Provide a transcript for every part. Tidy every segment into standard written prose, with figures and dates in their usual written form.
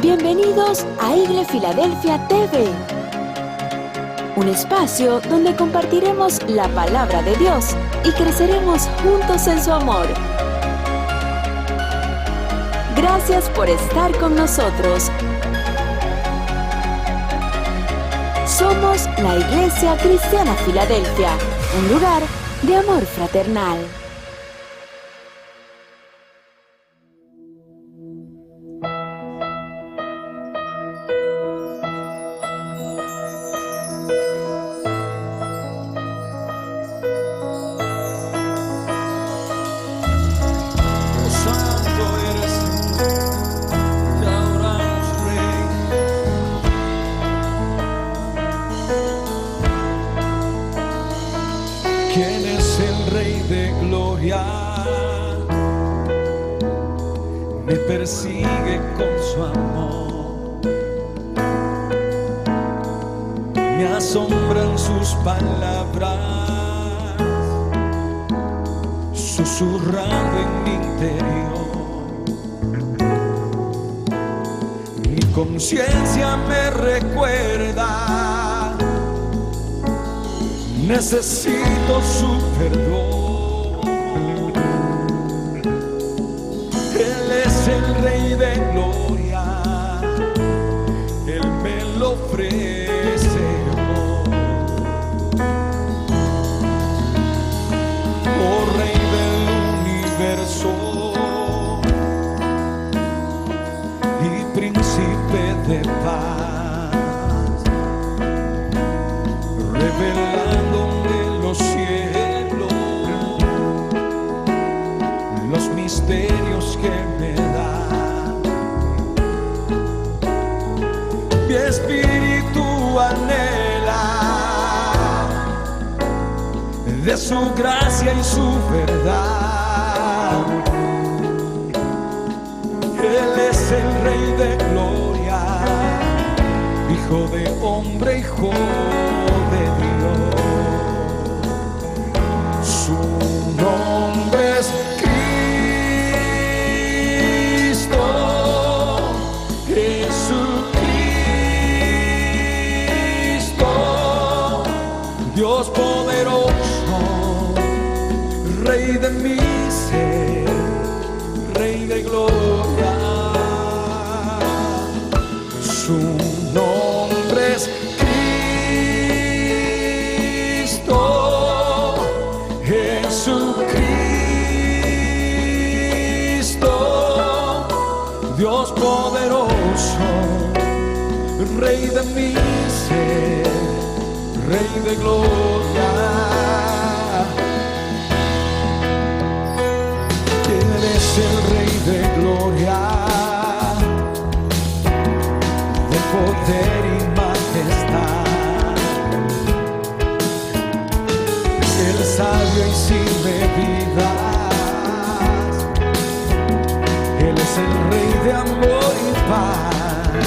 Bienvenidos a Igle Filadelfia TV, un espacio donde compartiremos la palabra de Dios y creceremos juntos en su amor. Gracias por estar con nosotros. Somos la Iglesia Cristiana Filadelfia, un lugar de amor fraternal. ¿Quién es el Rey de Gloria? Me persigue con su amor, me asombran sus palabras, susurrando en mi interior. Mi conciencia me recuerda: necesito su perdón. Él es el Rey de Gloria, Él me lo ofrece hoy. Oh Rey del universo y Príncipe de paz, revelando los cielos, los misterios que me da. Mi espíritu anhela de su gracia y su verdad. Él es el Rey de Gloria, Hijo de hombre, Hijo de Dios. Su nombre es Cristo, Jesucristo, Dios poderoso, Rey de mi ser, Rey de gloria. Su nombre es Jesucristo, Dios poderoso, Rey de mi ser, Rey de gloria. Eres el Rey de gloria, de poder y majestad, el sabio y sin medidas. Él es el Rey de amor y paz,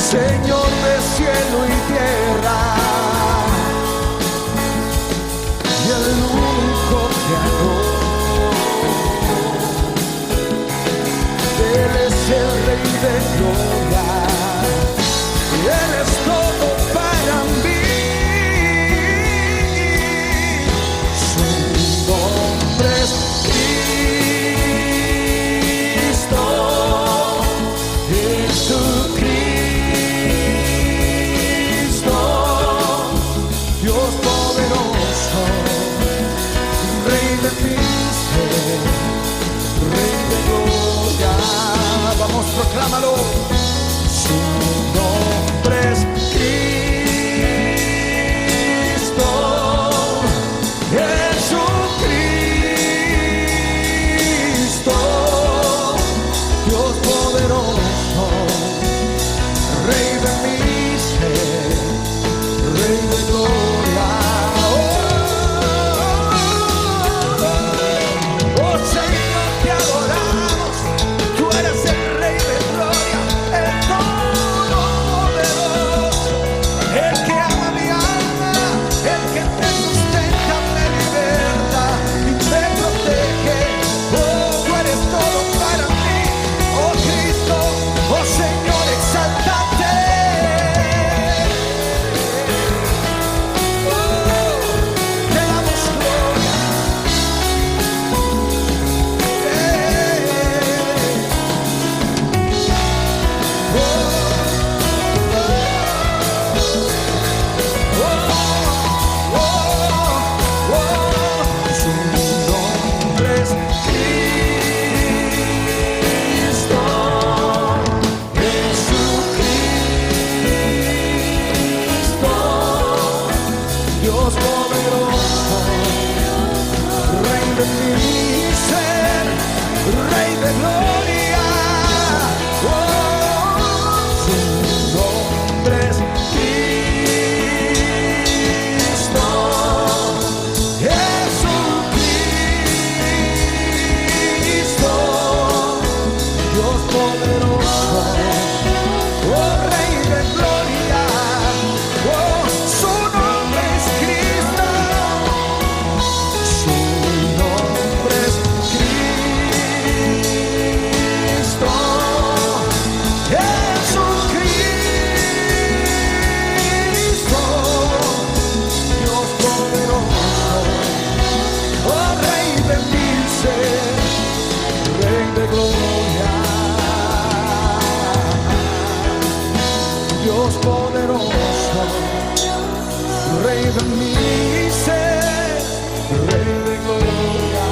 Señor de cielo y tierra, y el único creador. Él es el Rey de gloria, Él es todo para mí. Proclámalo. Su nombre es Cristo, Jesucristo, Dios poderoso, Rey de mi ser, Rey de gloria. Oh Señor, te adoramos, tú eres el Rey de gloria, el Todopoderoso. poderoso, oh Rey de gloria, oh, su nombre es Cristo, su nombre es Cristo, Jesucristo, Dios poderoso, oh Rey de mil ser, Rey de gloria, Dios poderoso, Rey de mi ser, Rey de gloria,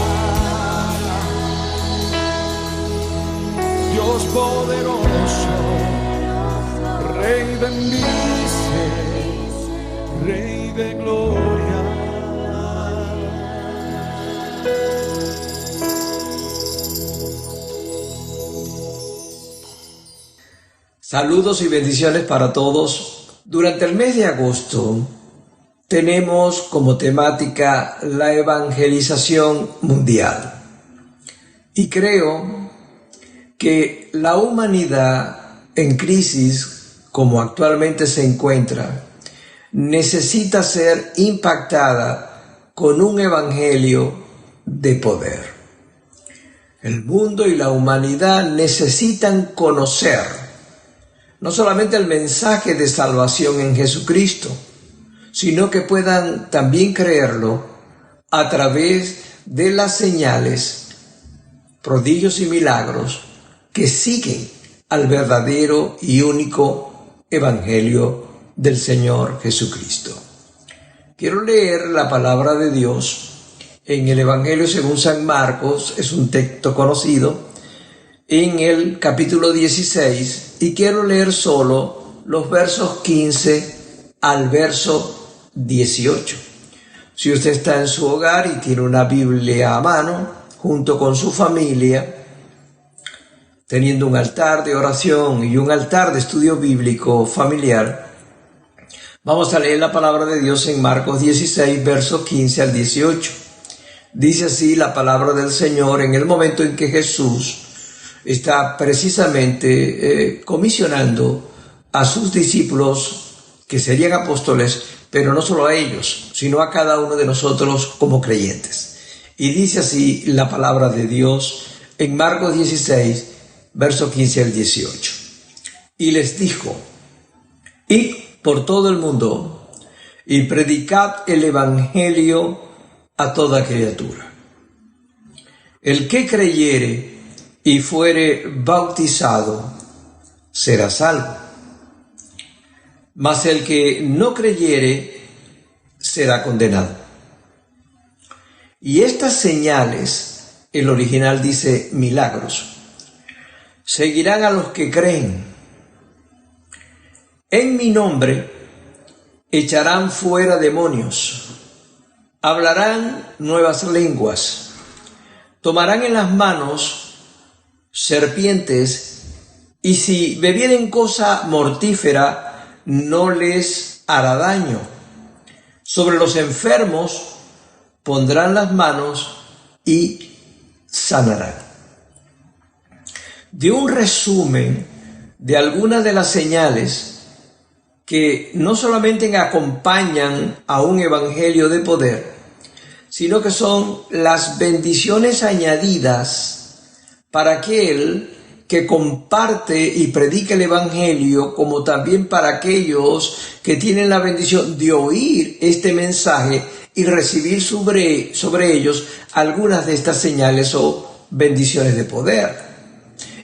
Dios poderoso, Rey de mi ser, Rey de gloria. Saludos y bendiciones para todos. Durante el mes de agosto tenemos como temática la evangelización mundial. Y creo que la humanidad en crisis, como actualmente se encuentra, necesita ser impactada con un evangelio de poder. El mundo y la humanidad necesitan conocer no solamente el mensaje de salvación en Jesucristo, sino que puedan también creerlo a través de las señales, prodigios y milagros que siguen al verdadero y único evangelio del Señor Jesucristo. Quiero leer la palabra de Dios en el Evangelio según San Marcos, es un texto conocido, en el capítulo 16, y quiero leer solo los versos 15 al verso 18. Si usted está en su hogar y tiene una Biblia a mano, junto con su familia, teniendo un altar de oración y un altar de estudio bíblico familiar, vamos a leer la palabra de Dios en Marcos 16, versos 15 al 18. Dice así la palabra del Señor en el momento en que Jesús está precisamente comisionando a sus discípulos, que serían apóstoles, pero no solo a ellos, sino a cada uno de nosotros como creyentes. Y dice así la palabra de Dios en Marcos 16, verso 15 al 18. Y les dijo: id por todo el mundo y predicad el evangelio a toda criatura. El que creyere y fuere bautizado, será salvo. Mas el que no creyere, será condenado. Y estas señales, el original dice milagros, seguirán a los que creen. En mi nombre echarán fuera demonios, hablarán nuevas lenguas, tomarán en las manos serpientes, y si bebieren cosa mortífera, no les hará daño. Sobre los enfermos pondrán las manos y sanarán. De un resumen de algunas de las señales que no solamente acompañan a un evangelio de poder, sino que son las bendiciones añadidas para aquel que comparte y predica el evangelio, como también para aquellos que tienen la bendición de oír este mensaje y recibir sobre ellos algunas de estas señales o bendiciones de poder.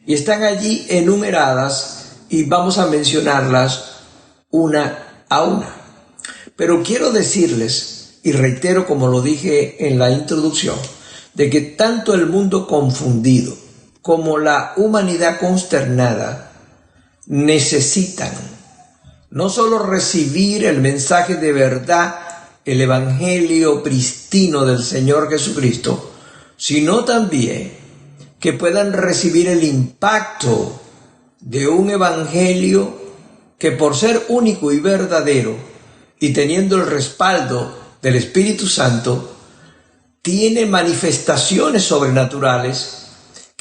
Y están allí enumeradas y vamos a mencionarlas una a una. Pero quiero decirles, y reitero como lo dije en la introducción, de que tanto el mundo confundido como la humanidad consternada necesitan no solo recibir el mensaje de verdad, el evangelio pristino del Señor Jesucristo, sino también que puedan recibir el impacto de un evangelio que, por ser único y verdadero y teniendo el respaldo del Espíritu Santo, tiene manifestaciones sobrenaturales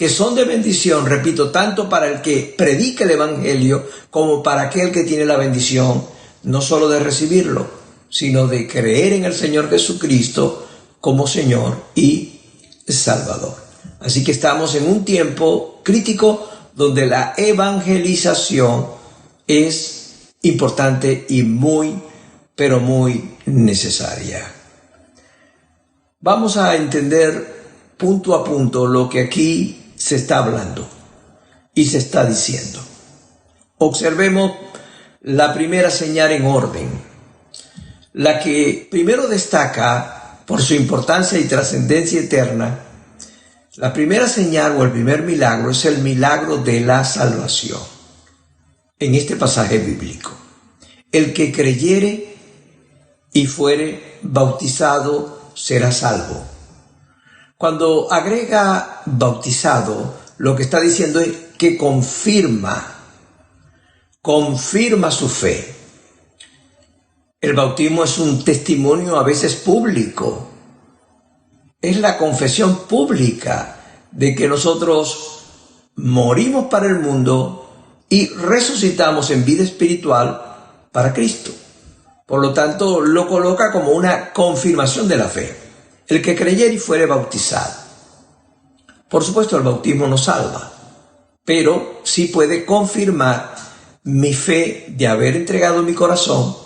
que son de bendición, repito, tanto para el que predica el Evangelio como para aquel que tiene la bendición, no solo de recibirlo, sino de creer en el Señor Jesucristo como Señor y Salvador. Así que estamos en un tiempo crítico donde la evangelización es importante y muy, pero muy necesaria. Vamos a entender punto a punto lo que aquí se está hablando y se está diciendo. Observemos la primera señal en orden, la que primero destaca por su importancia y trascendencia eterna. La primera señal o el primer milagro es el milagro de la salvación. En este pasaje bíblico, el que creyere y fuere bautizado será salvo. Cuando agrega bautizado, lo que está diciendo es que confirma su fe. El bautismo es un testimonio a veces público. Es la confesión pública de que nosotros morimos para el mundo y resucitamos en vida espiritual para Cristo. Por lo tanto, lo coloca como una confirmación de la fe. El que creyere y fuere bautizado. Por supuesto, el bautismo no salva, pero sí puede confirmar mi fe de haber entregado mi corazón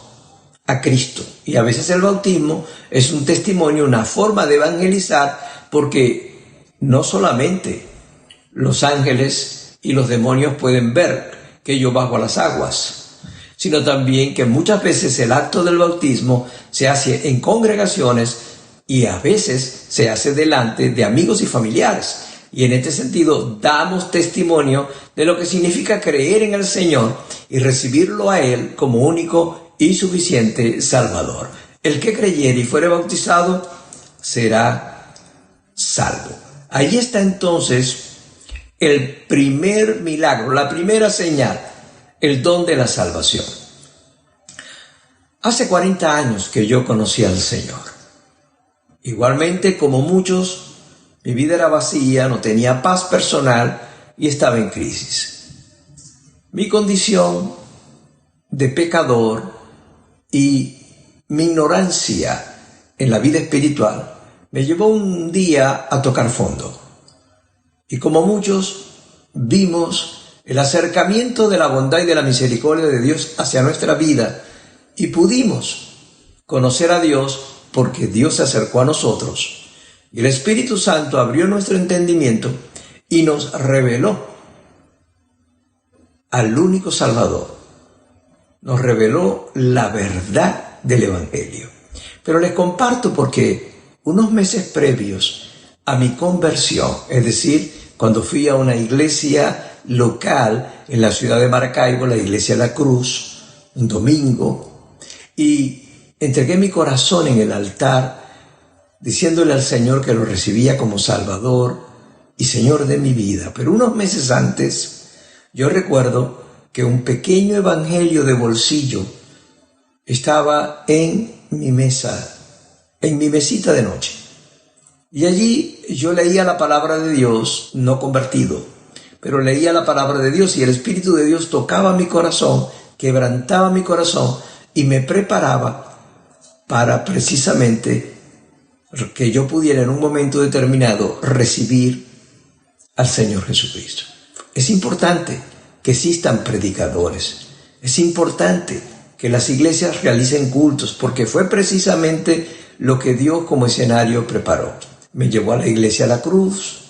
a Cristo. Y a veces el bautismo es un testimonio, una forma de evangelizar, porque no solamente los ángeles y los demonios pueden ver que yo bajo a las aguas, sino también que muchas veces el acto del bautismo se hace en congregaciones y a veces se hace delante de amigos y familiares. Y en este sentido damos testimonio de lo que significa creer en el Señor y recibirlo a Él como único y suficiente Salvador. El que creyere y fuere bautizado será salvo. Ahí está entonces el primer milagro, la primera señal, el don de la salvación. Hace 40 años que yo conocí al Señor. Igualmente, como muchos, mi vida era vacía, no tenía paz personal y estaba en crisis. Mi condición de pecador y mi ignorancia en la vida espiritual me llevó un día a tocar fondo. Y como muchos, vimos el acercamiento de la bondad y de la misericordia de Dios hacia nuestra vida y pudimos conocer a Dios porque Dios se acercó a nosotros y el Espíritu Santo abrió nuestro entendimiento y nos reveló al único Salvador. Nos reveló la verdad del Evangelio. Pero les comparto porque unos meses previos a mi conversión, es decir, cuando fui a una iglesia local en la ciudad de Maracaibo, la iglesia de la Cruz, un domingo, y entregué mi corazón en el altar, diciéndole al Señor que lo recibía como Salvador y Señor de mi vida. Pero unos meses antes, yo recuerdo que un pequeño evangelio de bolsillo estaba en mi mesa, en mi mesita de noche. Y allí yo leía la palabra de Dios, no convertido, pero leía la palabra de Dios y el Espíritu de Dios tocaba mi corazón, quebrantaba mi corazón y me preparaba para precisamente que yo pudiera en un momento determinado recibir al Señor Jesucristo. Es importante que existan predicadores, es importante que las iglesias realicen cultos, porque fue precisamente lo que Dios como escenario preparó. Me llevó a la iglesia La Cruz,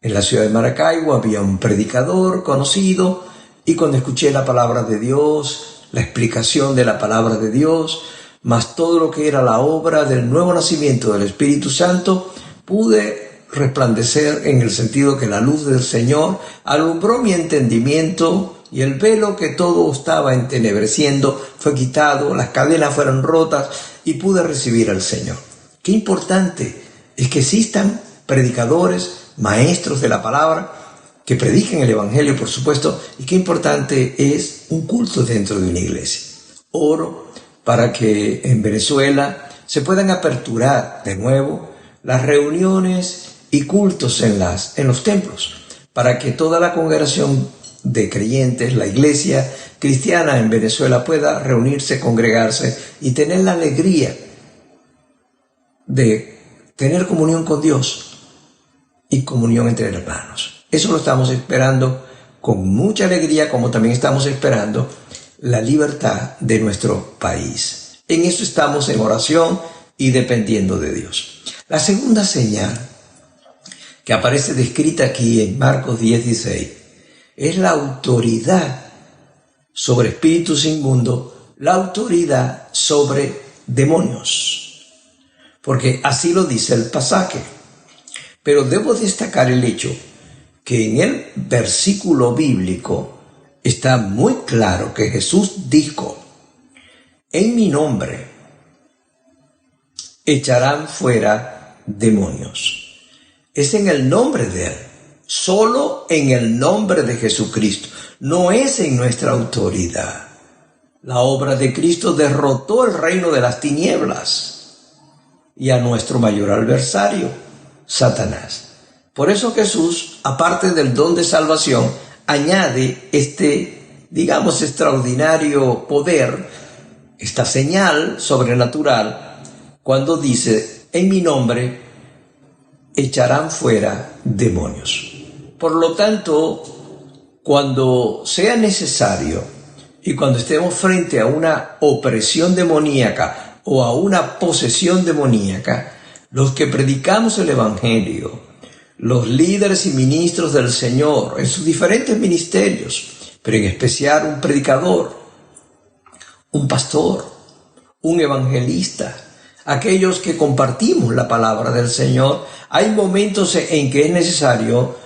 en la ciudad de Maracaibo, había un predicador conocido, y cuando escuché la palabra de Dios, la explicación de la palabra de Dios, más todo lo que era la obra del nuevo nacimiento del Espíritu Santo, pude resplandecer en el sentido que la luz del Señor alumbró mi entendimiento y el velo que todo estaba entenebreciendo fue quitado, las cadenas fueron rotas y pude recibir al Señor. Qué importante es que existan predicadores, maestros de la palabra, que prediquen el Evangelio, por supuesto, y qué importante es un culto dentro de una iglesia. Oro para que en Venezuela se puedan aperturar de nuevo las reuniones y cultos en los templos, para que toda la congregación de creyentes, la iglesia cristiana en Venezuela, pueda reunirse, congregarse y tener la alegría de tener comunión con Dios y comunión entre hermanos. Eso lo estamos esperando con mucha alegría, como también estamos esperando la libertad de nuestro país. En eso estamos en oración y dependiendo de Dios. La segunda señal que aparece descrita aquí en Marcos 10:16 es la autoridad sobre espíritus inmundos, la autoridad sobre demonios, porque así lo dice el pasaje. Pero debo destacar el hecho que en el versículo bíblico está muy claro que Jesús dijo: en mi nombre echarán fuera demonios. Es en el nombre de Él, solo en el nombre de Jesucristo, no es en nuestra autoridad. La obra de Cristo derrotó el reino de las tinieblas y a nuestro mayor adversario, Satanás. Por eso Jesús, aparte del don de salvación, añade este, digamos, extraordinario poder, esta señal sobrenatural, cuando dice: en mi nombre echarán fuera demonios. Por lo tanto, cuando sea necesario y cuando estemos frente a una opresión demoníaca o a una posesión demoníaca, los que predicamos el Evangelio, los líderes y ministros del Señor en sus diferentes ministerios, pero en especial un predicador, un pastor, un evangelista, aquellos que compartimos la palabra del Señor, hay momentos en que es necesario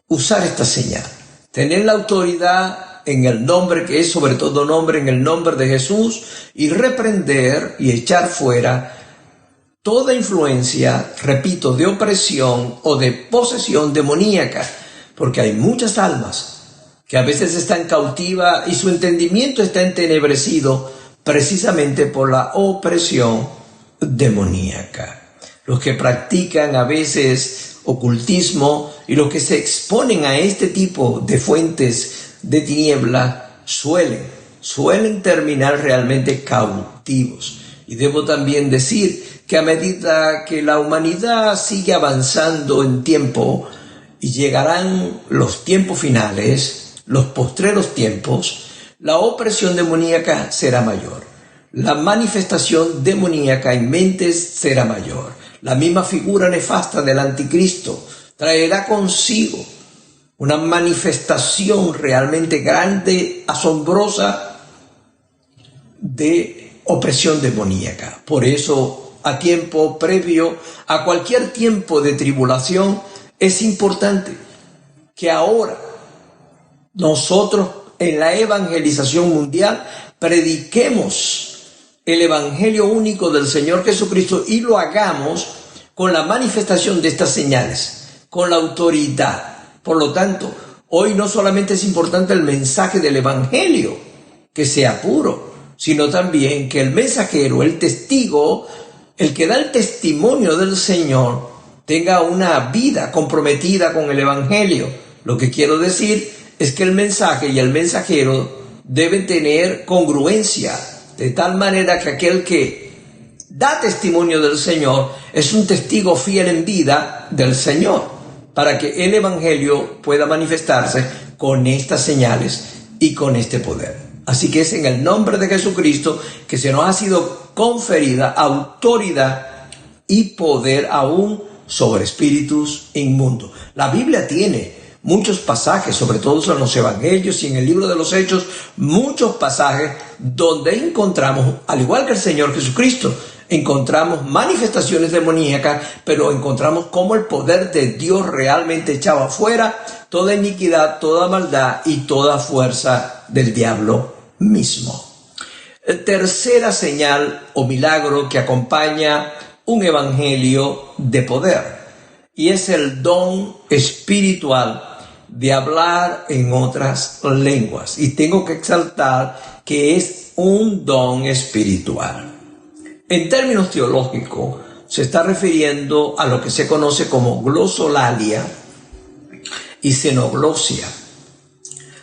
usar esta señal, tener la autoridad en el nombre que es sobre todo nombre, en el nombre de Jesús, y reprender y echar fuera toda influencia, repito, de opresión o de posesión demoníaca, porque hay muchas almas que a veces están cautivas y su entendimiento está entenebrecido precisamente por la opresión demoníaca. Los que practican a veces ocultismo y los que se exponen a este tipo de fuentes de tiniebla suelen terminar realmente cautivos. Y debo también decir que a medida que la humanidad sigue avanzando en tiempo y llegarán los tiempos finales, los postreros tiempos, la opresión demoníaca será mayor. La manifestación demoníaca en mentes será mayor. La misma figura nefasta del anticristo traerá consigo una manifestación realmente grande, asombrosa de opresión demoníaca. Por eso, a tiempo previo a cualquier tiempo de tribulación, es importante que ahora nosotros en la evangelización mundial prediquemos el evangelio único del Señor Jesucristo y lo hagamos con la manifestación de estas señales, con la autoridad. Por lo tanto, hoy no solamente es importante el mensaje del evangelio, que sea puro, sino también que el mensajero, el testigo, el que da el testimonio del Señor, tenga una vida comprometida con el evangelio. Lo que quiero decir es que el mensaje y el mensajero deben tener congruencia, de tal manera que aquel que da testimonio del Señor es un testigo fiel en vida del Señor, para que el evangelio pueda manifestarse con estas señales y con este poder. Así que es en el nombre de Jesucristo que se nos ha sido conferida autoridad y poder aún sobre espíritus inmundos. La Biblia tiene muchos pasajes, sobre todo en los evangelios y en el libro de los Hechos, muchos pasajes donde encontramos, al igual que el Señor Jesucristo, encontramos manifestaciones demoníacas, pero encontramos cómo el poder de Dios realmente echaba fuera toda iniquidad, toda maldad y toda fuerza del diablo mismo. Tercera señal o milagro que acompaña un evangelio de poder, y es el don espiritual de hablar en otras lenguas. Y tengo que exaltar que es un don espiritual. En términos teológicos, se está refiriendo a lo que se conoce como glosolalia y xenoglosia.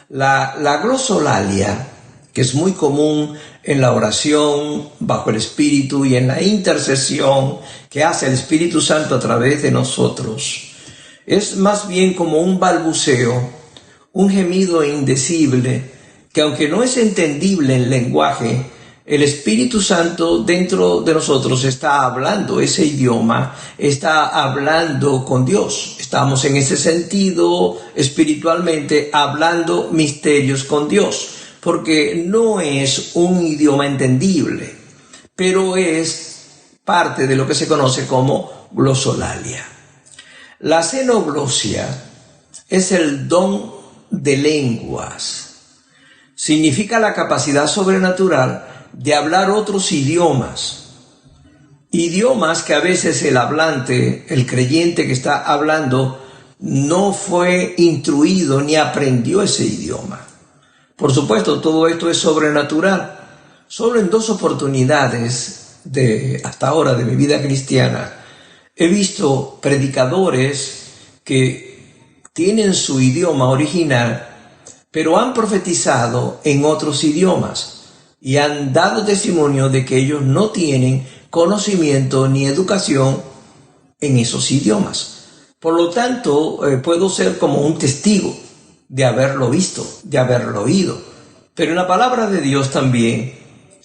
La glosolalia, que es muy común en la oración bajo el Espíritu y en la intercesión que hace el Espíritu Santo a través de nosotros, es más bien como un balbuceo, un gemido indecible, que aunque no es entendible en lenguaje, el Espíritu Santo dentro de nosotros está hablando ese idioma, está hablando con Dios. Estamos en ese sentido espiritualmente hablando misterios con Dios, porque no es un idioma entendible, pero es parte de lo que se conoce como glosolalia. La xenoglosia es el don de lenguas. Significa la capacidad sobrenatural de hablar otros idiomas que a veces el hablante, el creyente que está hablando, no fue instruido ni aprendió ese idioma. Por supuesto, todo esto es sobrenatural. Solo en 2 oportunidades hasta ahora de mi vida cristiana he visto predicadores que tienen su idioma original, pero han profetizado en otros idiomas y han dado testimonio de que ellos no tienen conocimiento ni educación en esos idiomas. Por lo tanto, puedo ser como un testigo de haberlo visto, de haberlo oído. Pero en la palabra de Dios también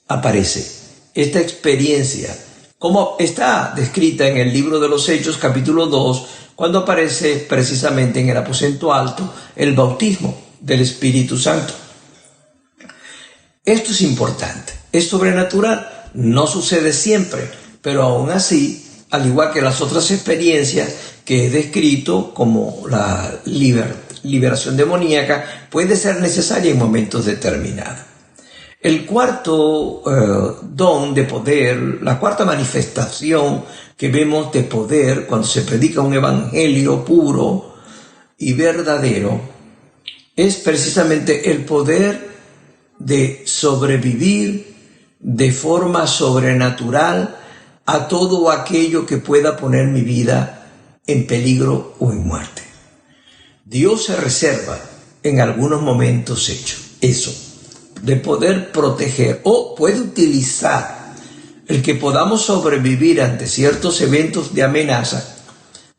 aparece esta experiencia, como está descrita en el libro de los Hechos, capítulo 2, cuando aparece precisamente en el aposento alto el bautismo del Espíritu Santo. Esto es importante, es sobrenatural, no sucede siempre, pero aún así, al igual que las otras experiencias que he descrito, como la liberación demoníaca, puede ser necesaria en momentos determinados. El cuarto don de poder, la cuarta manifestación que vemos de poder cuando se predica un evangelio puro y verdadero, es precisamente el poder de sobrevivir de forma sobrenatural a todo aquello que pueda poner mi vida en peligro o en muerte. Dios se reserva en algunos momentos eso, de poder proteger, o puede utilizar el que podamos sobrevivir ante ciertos eventos de amenaza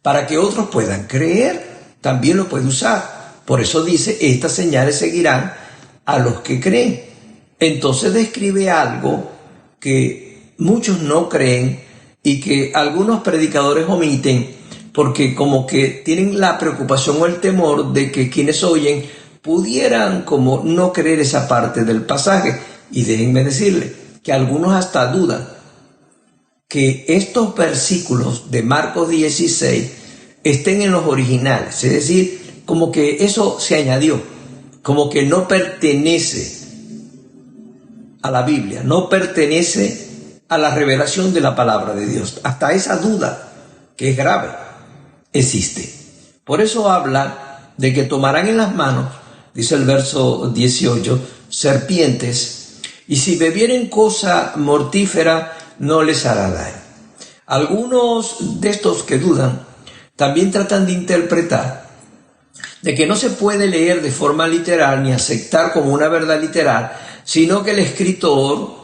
para que otros puedan creer. También lo puede usar. Por eso dice, estas señales seguirán a los que creen. Entonces describe algo que muchos no creen y que algunos predicadores omiten, porque como que tienen la preocupación o el temor de que quienes oyen pudieran como no creer esa parte del pasaje. Y déjenme decirle que algunos hasta dudan que estos versículos de Marcos 16 estén en los originales, es decir, como que eso se añadió, como que no pertenece a la Biblia, no pertenece a la revelación de la palabra de Dios. Hasta esa duda, que es grave, existe. Por eso habla de que tomarán en las manos, dice el verso 18, serpientes, y si bebieren cosa mortífera no les hará daño. Algunos de estos que dudan también tratan de interpretar de que no se puede leer de forma literal ni aceptar como una verdad literal, sino que el escritor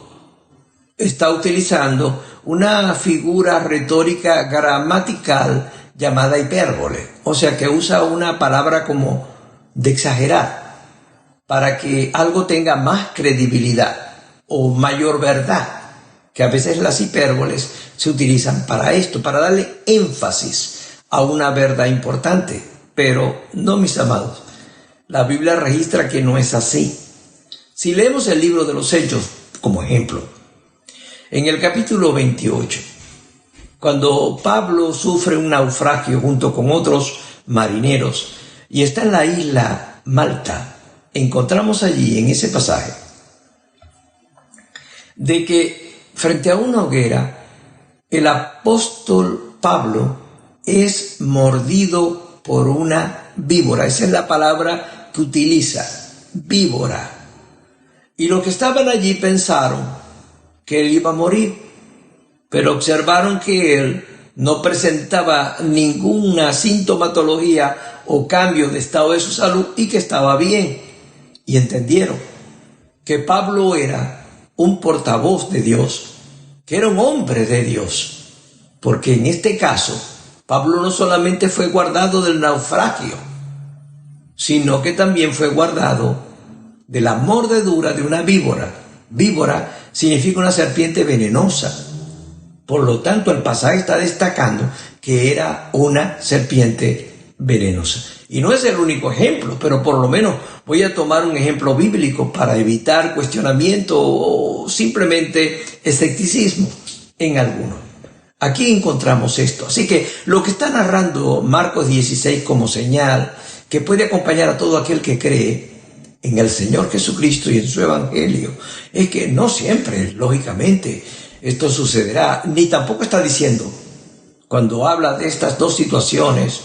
está utilizando una figura retórica gramatical llamada hipérbole, o sea que usa una palabra como de exagerar para que algo tenga más credibilidad o mayor verdad, que a veces las hipérboles se utilizan para esto, para darle énfasis a una verdad importante. Pero no, mis amados, la Biblia registra que no es así. Si leemos el libro de los Hechos, como ejemplo, en el capítulo 28, cuando Pablo sufre un naufragio junto con otros marineros y está en la isla Malta, encontramos allí en ese pasaje de que frente a una hoguera el apóstol Pablo es mordido por una víbora. Esa es la palabra que utiliza, víbora. Y los que estaban allí pensaron que él iba a morir. pero observaron que él no presentaba ninguna sintomatología o cambio de estado de su salud y que estaba bien. Y entendieron que Pablo era un portavoz de Dios, que era un hombre de Dios, porque en este caso Pablo no solamente fue guardado del naufragio, sino que también fue guardado de la mordedura de una víbora. Víbora significa una serpiente venenosa. Por lo tanto, el pasaje está destacando que era una serpiente venenosa. Y no es el único ejemplo, pero por lo menos voy a tomar un ejemplo bíblico para evitar cuestionamiento o simplemente escepticismo en alguno. Aquí encontramos esto. Así que lo que está narrando Marcos 16 como señal que puede acompañar a todo aquel que cree en el Señor Jesucristo y en su Evangelio es que no siempre, lógicamente, esto sucederá, ni tampoco está diciendo, cuando habla de estas dos situaciones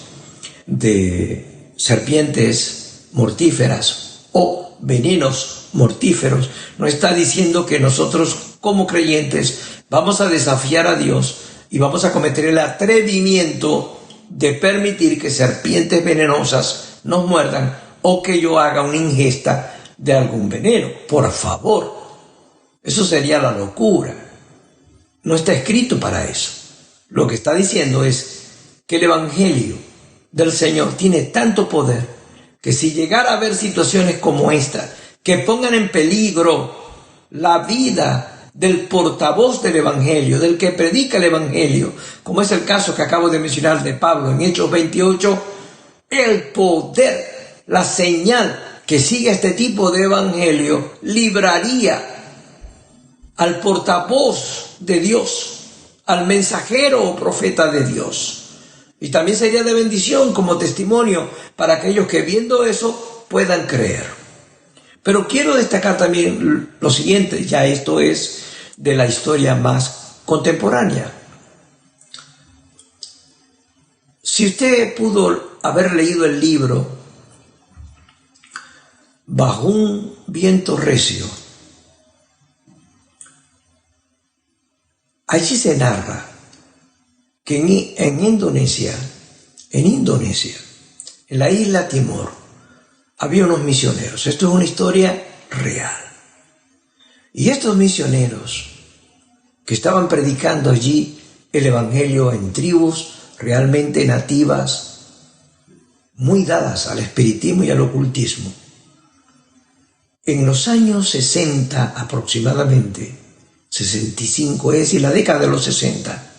de serpientes mortíferas o venenos mortíferos, no está diciendo que nosotros como creyentes vamos a desafiar a Dios y vamos a cometer el atrevimiento de permitir que serpientes venenosas nos muerdan o que yo haga una ingesta de algún veneno. Por favor, eso sería la locura. No está escrito para eso. Lo que está diciendo es que el Evangelio del Señor tiene tanto poder que si llegara a haber situaciones como esta, que pongan en peligro la vida del portavoz del Evangelio, del que predica el Evangelio, como es el caso que acabo de mencionar de Pablo en Hechos 28, el poder, la señal que sigue este tipo de Evangelio libraría al portavoz de Dios, al mensajero o profeta de Dios. Y también sería de bendición como testimonio para aquellos que viendo eso puedan creer. Pero quiero destacar también lo siguiente, ya esto es de la historia más contemporánea. Si usted pudo haber leído el libro Bajo un viento recio, allí se narra que en Indonesia, en la isla Timor, había unos misioneros. Esto es una historia real. Y estos misioneros que estaban predicando allí el Evangelio en tribus realmente nativas, muy dadas al espiritismo y al ocultismo, en los años 60 aproximadamente, 65, es decir, la década de los 60,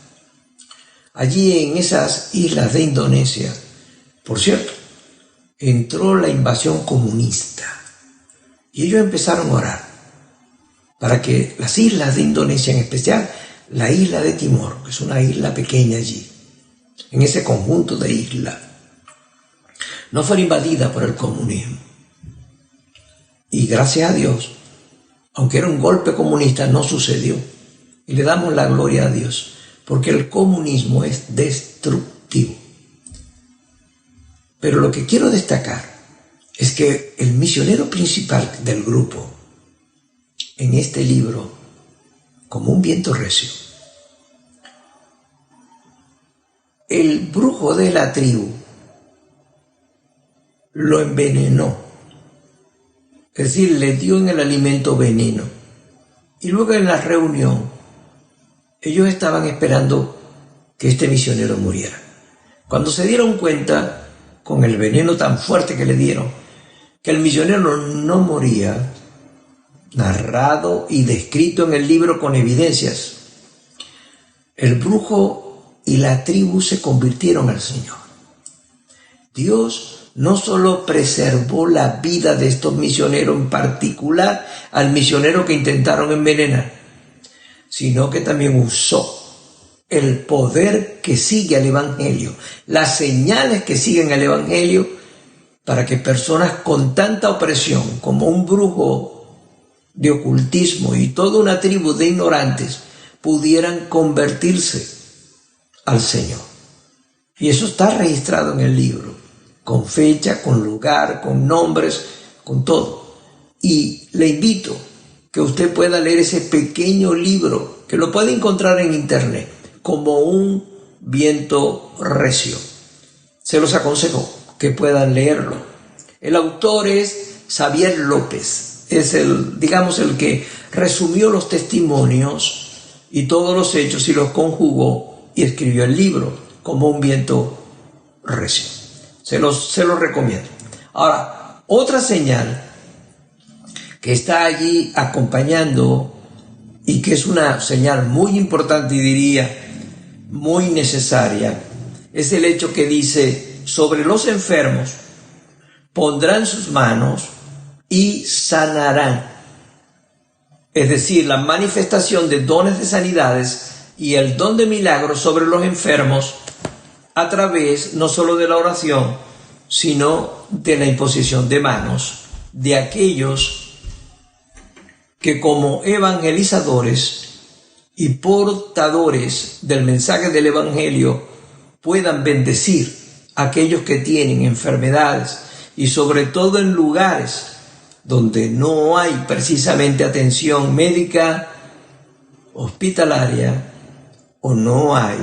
allí en esas islas de Indonesia, por cierto, entró la invasión comunista y ellos empezaron a orar para que las islas de Indonesia, en especial la isla de Timor, que es una isla pequeña allí, en ese conjunto de islas, no fuera invadida por el comunismo. Y gracias a Dios, aunque era un golpe comunista, no sucedió. Y le damos la gloria a Dios, porque el comunismo es destructivo. Pero lo que quiero destacar es que el misionero principal del grupo, en este libro, como un viento recio, el brujo de la tribu lo envenenó. Es decir, le dio en el alimento veneno. Y luego en la reunión, ellos estaban esperando que este misionero muriera. Cuando se dieron cuenta, con el veneno tan fuerte que le dieron, que el misionero no moría, narrado y descrito en el libro con evidencias, el brujo y la tribu se convirtieron al Señor. Dios no solo preservó la vida de estos misioneros, en particular al misionero que intentaron envenenar, sino que también usó el poder que sigue al Evangelio, las señales que siguen al Evangelio, para que personas con tanta opresión como un brujo de ocultismo y toda una tribu de ignorantes pudieran convertirse al Señor. Y eso está registrado en el libro, con fecha, con lugar, con nombres, con todo. Y le invito que usted pueda leer ese pequeño libro, que lo puede encontrar en internet, como un viento recio. Se los aconsejo que puedan leerlo. El autor es Xavier López, es el que resumió los testimonios y todos los hechos y los conjugó y escribió el libro como un viento recio. Se los recomiendo. Ahora, otra señal que está allí acompañando y que es una señal muy importante y diría muy necesaria, es el hecho que dice: sobre los enfermos pondrán sus manos y sanarán. Es decir, la manifestación de dones de sanidades y el don de milagros sobre los enfermos a través no solo de la oración, sino de la imposición de manos de aquellos que como evangelizadores y portadores del mensaje del evangelio puedan bendecir a aquellos que tienen enfermedades y sobre todo en lugares donde no hay precisamente atención médica, hospitalaria o no hay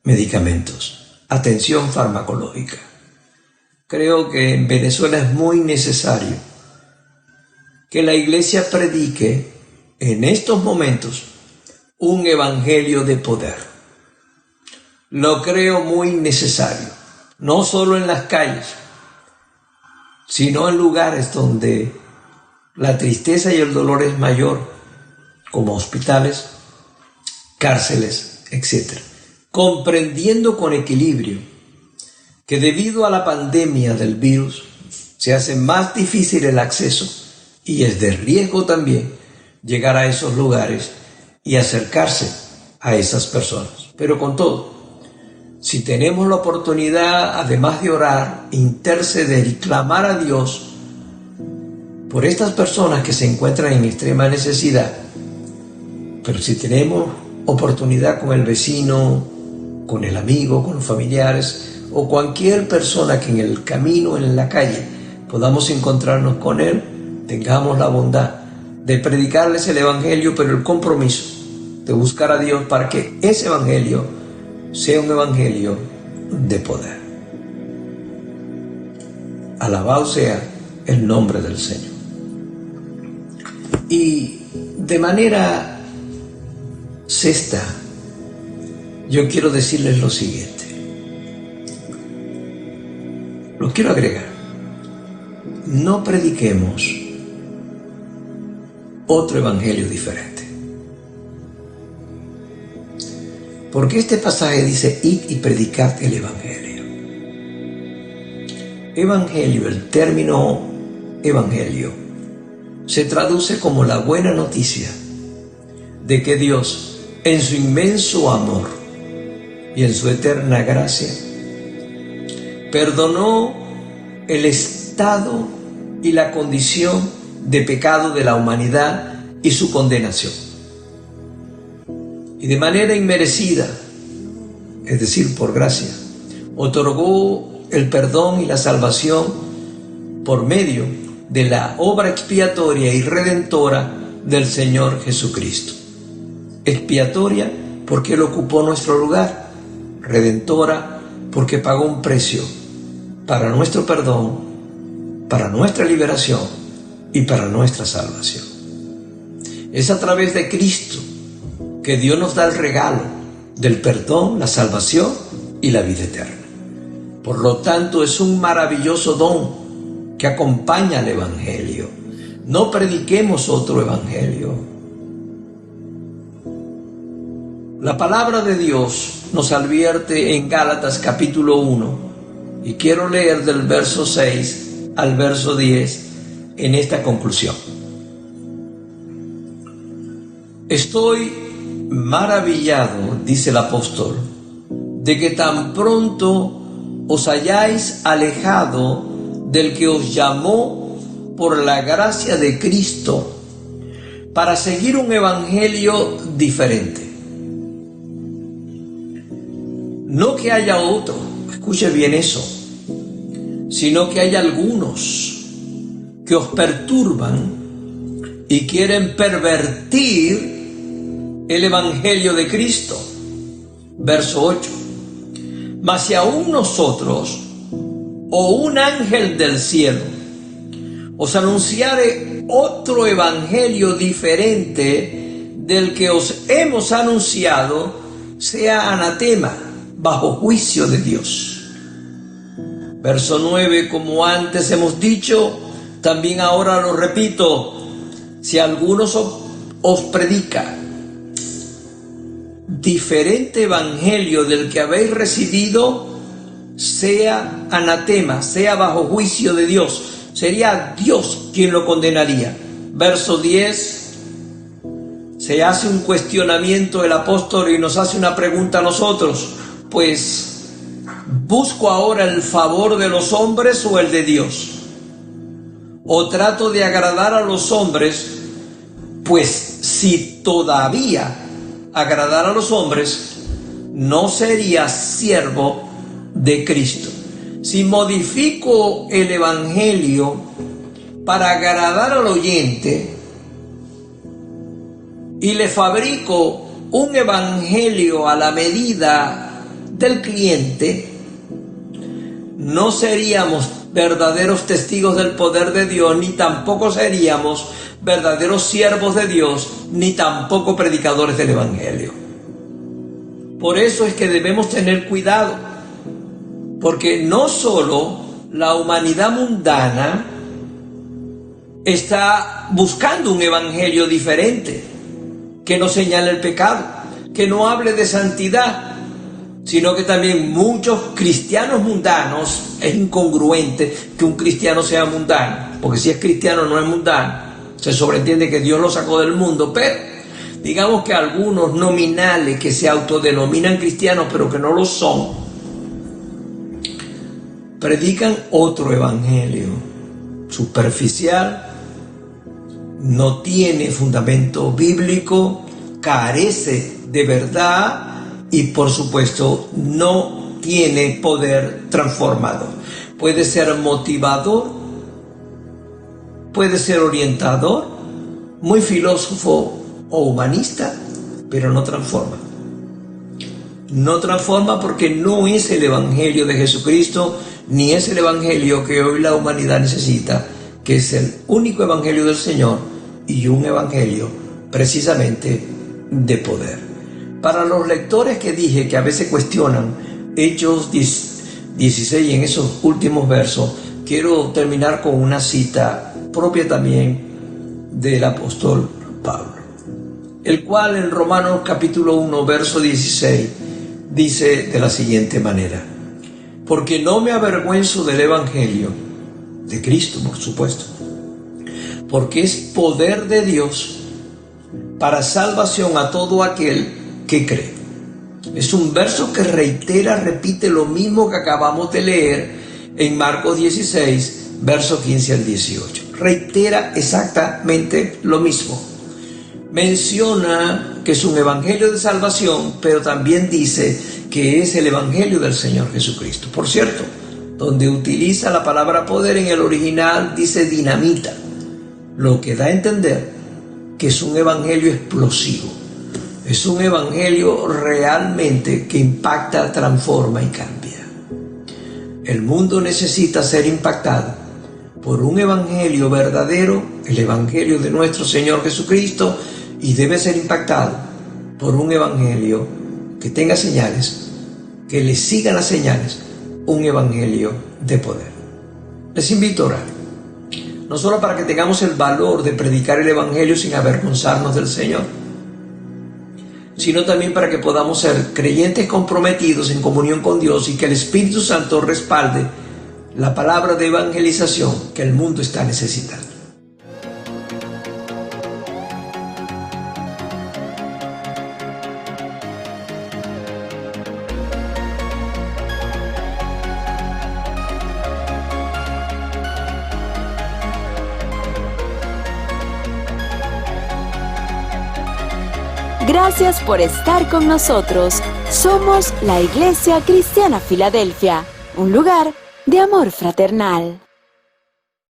medicamentos, atención farmacológica. Creo que en Venezuela es muy necesario que la iglesia predique en estos momentos un evangelio de poder. Lo creo muy necesario, no solo en las calles, sino en lugares donde la tristeza y el dolor es mayor, como hospitales, cárceles, etc. Comprendiendo con equilibrio que debido a la pandemia del virus se hace más difícil el acceso y es de riesgo también llegar a esos lugares y acercarse a esas personas. Pero con todo, si tenemos la oportunidad, además de orar, interceder y clamar a Dios por estas personas que se encuentran en extrema necesidad, pero si tenemos oportunidad con el vecino, con el amigo, con los familiares o cualquier persona que en el camino, en la calle, podamos encontrarnos con él, tengamos la bondad de predicarles el evangelio, pero el compromiso de buscar a Dios para que ese evangelio sea un evangelio de poder. Alabado sea el nombre del Señor. Y de manera sexta, yo quiero decirles lo siguiente. Lo quiero agregar. No prediquemos otro evangelio diferente. Porque este pasaje dice: id y predicad el evangelio. Evangelio, el término evangelio, se traduce como la buena noticia de que Dios, en su inmenso amor y en su eterna gracia, perdonó el estado y la condición de pecado de la humanidad y su condenación. Y de manera inmerecida, es decir, por gracia, otorgó el perdón y la salvación por medio de la obra expiatoria y redentora del Señor Jesucristo. Expiatoria porque Él ocupó nuestro lugar, redentora porque pagó un precio para nuestro perdón, para nuestra liberación y para nuestra salvación. Es a través de Cristo que Dios nos da el regalo del perdón, la salvación y la vida eterna. Por lo tanto, es un maravilloso don que acompaña al evangelio. No prediquemos otro evangelio. La palabra de Dios nos advierte en Gálatas capítulo 1, y quiero leer del verso 6 al verso 10 en esta conclusión. Estoy maravillado, dice el apóstol, de que tan pronto os hayáis alejado del que os llamó por la gracia de Cristo para seguir un evangelio diferente. No que haya otro, escuche bien eso, sino que hay algunos que os perturban y quieren pervertir el evangelio de Cristo. Verso 8. Mas si aún nosotros o un ángel del cielo os anunciare otro evangelio diferente del que os hemos anunciado, sea anatema, bajo juicio de Dios. Verso 9, como antes hemos dicho, también ahora lo repito, si alguno os predica diferente evangelio del que habéis recibido, sea anatema, sea bajo juicio de Dios. Sería Dios quien lo condenaría. Verso 10, se hace un cuestionamiento el apóstol y nos hace una pregunta a nosotros. Pues, ¿busco ahora el favor de los hombres o el de Dios? ¿O trato de agradar a los hombres? Pues si todavía agradar a los hombres, no sería siervo de Cristo. Si modifico el evangelio para agradar al oyente y le fabrico un evangelio a la medida del cliente, no seríamos verdaderos testigos del poder de Dios, ni tampoco seríamos verdaderos siervos de Dios, ni tampoco predicadores del evangelio. Por eso es que debemos tener cuidado, porque no solo la humanidad mundana está buscando un evangelio diferente, que no señale el pecado, que no hable de santidad, sino que también muchos cristianos mundanos, es incongruente que un cristiano sea mundano, porque si es cristiano no es mundano, se sobreentiende que Dios lo sacó del mundo, pero digamos que algunos nominales que se autodenominan cristianos pero que no lo son, predican otro evangelio superficial, no tiene fundamento bíblico, carece de verdad y por supuesto no tiene poder transformador. Puede ser motivador, puede ser orientador, muy filósofo o humanista, pero no transforma. No transforma porque no es el evangelio de Jesucristo, ni es el evangelio que hoy la humanidad necesita, que es el único evangelio del Señor y un evangelio precisamente de poder. Para los lectores que dije que a veces cuestionan Hechos 16 y en esos últimos versos, quiero terminar con una cita propia también del apóstol Pablo, el cual en Romanos capítulo 1 verso 16 dice de la siguiente manera: porque no me avergüenzo del evangelio de Cristo, por supuesto, porque es poder de Dios para salvación a todo aquel que cree. Es un verso que repite lo mismo que acabamos de leer en Marcos 16, versos 15 al 18. Reitera exactamente lo mismo. Menciona que es un evangelio de salvación, pero también dice que es el evangelio del Señor Jesucristo. Por cierto, donde utiliza la palabra poder en el original dice dinamita, lo que da a entender que es un evangelio explosivo. Es un evangelio realmente que impacta, transforma y cambia. El mundo necesita ser impactado por un evangelio verdadero, el evangelio de nuestro Señor Jesucristo, y debe ser impactado por un evangelio que tenga señales, que le sigan las señales, un evangelio de poder. Les invito a orar, no solo para que tengamos el valor de predicar el evangelio sin avergonzarnos del Señor, sino también para que podamos ser creyentes comprometidos en comunión con Dios y que el Espíritu Santo respalde la palabra de evangelización que el mundo está necesitando. Gracias por estar con nosotros. Somos la Iglesia Cristiana Filadelfia, un lugar de amor fraternal.